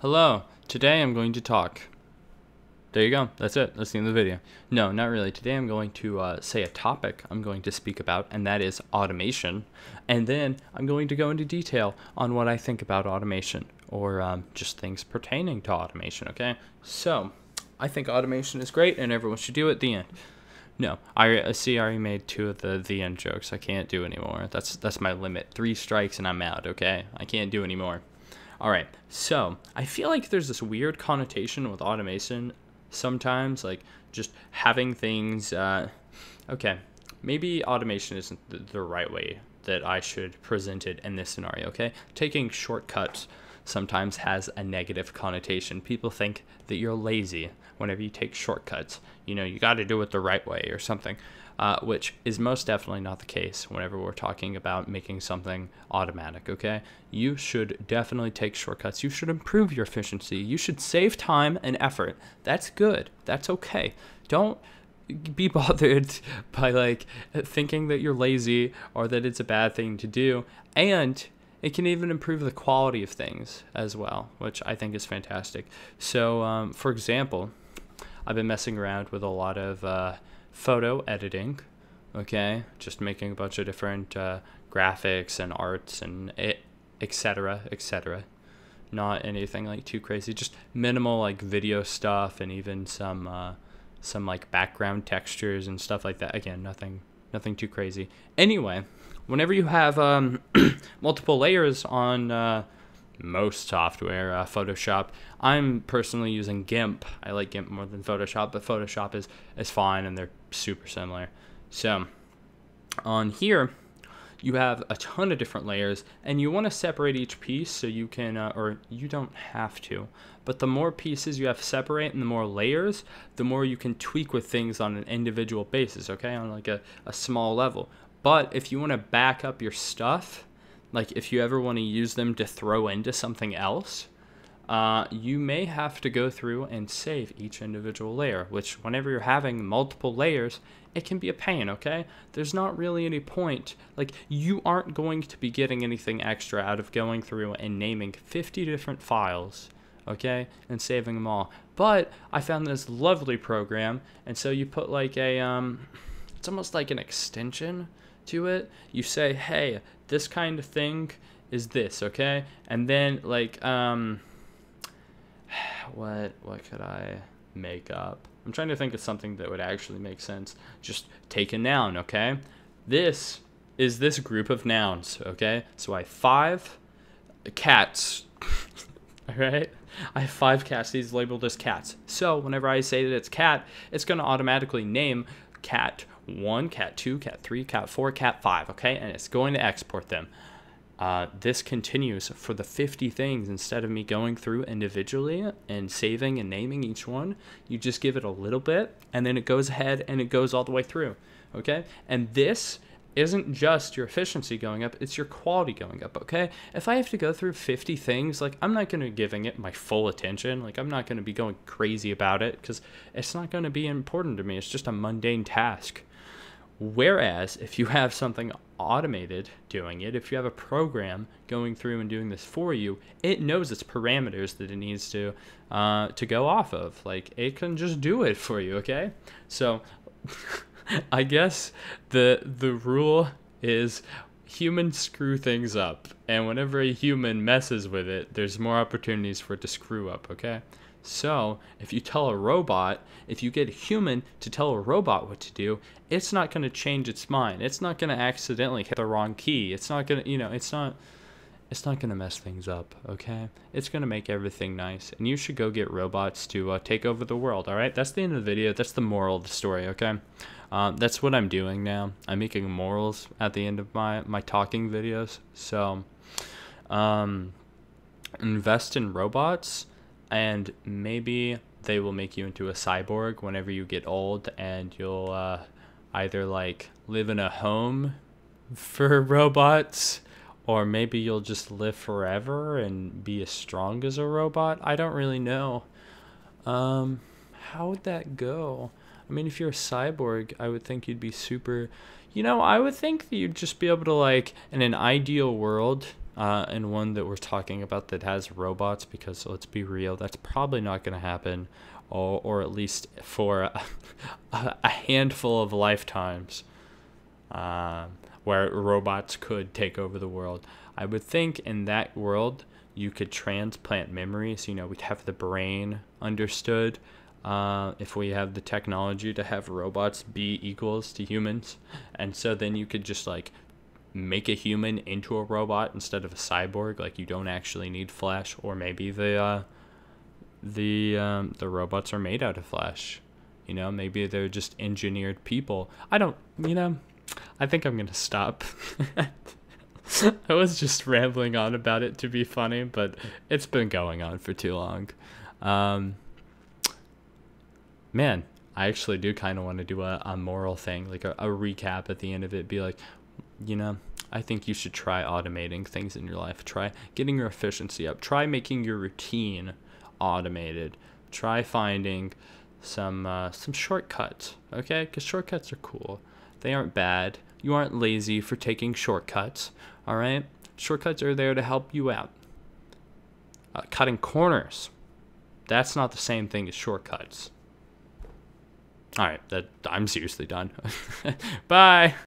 Hello, today I'm going to talk. There you go, that's it, that's the end of the video. No, not really. Today I'm going to say a topic I'm going to speak about, and that is automation. And then I'm going to go into detail on what I think about automation, or just things pertaining to automation, okay? So, I think automation is great and everyone should do it, the end. No, I see I already made two of the end jokes. I can't do anymore. That's my limit. 3 strikes and I'm out, okay? I can't do anymore. All right, so I feel like there's this weird connotation with automation sometimes, like just having things. Okay, maybe automation isn't the right way that I should present it in this scenario, okay? Taking shortcuts sometimes has a negative connotation. People think that you're lazy whenever you take shortcuts. You know, you got to do it the right way or something. Which is most definitely not the case whenever we're talking about making something automatic, okay? You should definitely take shortcuts. You should improve your efficiency. You should save time and effort. That's good. That's okay. Don't be bothered by, like, thinking that you're lazy or that it's a bad thing to do. And it can even improve the quality of things as well, which I think is fantastic. So, for example, I've been messing around with a lot of photo editing, okay, just making a bunch of different graphics and arts and etc. Not anything like too crazy, just minimal like video stuff and even some like background textures and stuff like that. Again, nothing too crazy. Anyway, whenever you have multiple layers on most software, Photoshop. I'm personally using GIMP. I like GIMP more than Photoshop, but Photoshop is fine and they're super similar. So on here, you have a ton of different layers and you want to separate each piece so you can, or you don't have to, but the more pieces you have separate and the more layers, the more you can tweak with things on an individual basis, okay, on like a small level. But if you want to back up your stuff, like if you ever want to use them to throw into something else, you may have to go through and save each individual layer, which whenever you're having multiple layers, it can be a pain, okay? There's not really any point. Like, you aren't going to be getting anything extra out of going through and naming 50 different files, okay, and saving them all. But I found this lovely program, and so you put like a, it's almost like an extension to it. You say, hey, this kind of thing is this, okay? And then like what could I make up? I'm trying to think of something that would actually make sense. Just take a noun, okay? This is this group of nouns, okay? So I have 5 cats. All right? I have 5 cats. These labeled as cats. So whenever I say that it's cat, it's going to automatically name cat 1, cat 2, cat 3, cat 4, cat 5, okay? And it's going to export them. This continues for the 50 things. Instead of me going through individually and saving and naming each one, you just give it a little bit, and then it goes ahead and it goes all the way through, okay? And this isn't just your efficiency going up, it's your quality going up, okay? If I have to go through 50 things, like, I'm not going to be giving it my full attention. Like, I'm not going to be going crazy about it because it's not going to be important to me. It's just a mundane task. Whereas if you have something automated doing it, if you have a program going through and doing this for you, it knows its parameters that it needs to go off of. Like, it can just do it for you, okay? So I guess the rule is humans screw things up, and whenever a human messes with it, there's more opportunities for it to screw up, okay? So if you tell a robot, if you get a human to tell a robot what to do, it's not going to change its mind. It's not going to accidentally hit the wrong key. It's not going to, it's not going to mess things up, okay? It's going to make everything nice. And you should go get robots to take over the world, all right? That's the end of the video. That's the moral of the story, okay? That's what I'm doing now. I'm making morals at the end of my talking videos. So invest in robots, and maybe they will make you into a cyborg whenever you get old, and you'll either like live in a home for robots, or maybe you'll just live forever and be as strong as a robot. I don't really know. How would that go? I mean, if you're a cyborg, I would think you'd be super, I would think that you'd just be able to, like, in an ideal world, and one that we're talking about that has robots, because let's be real, that's probably not going to happen, or at least for a handful of lifetimes, where robots could take over the world. I would think in that world you could transplant memories. You know, we'd have the brain understood. If we have the technology to have robots be equals to humans, and so then you could just like make a human into a robot instead of a cyborg. Like, you don't actually need flesh, or maybe the robots are made out of flesh. You know, maybe they're just engineered people. I don't, you know, I think I'm gonna stop. I was just rambling on about it to be funny, but it's been going on for too long. Man, I actually do kind of want to do a moral thing, like a recap at the end of it. Be like, you know, I think you should try automating things in your life. Try getting your efficiency up. Try making your routine automated. Try finding some shortcuts, okay? Because shortcuts are cool. They aren't bad. You aren't lazy for taking shortcuts, all right? Shortcuts are there to help you out. Cutting corners, that's not the same thing as shortcuts. All right, I'm seriously done. Bye.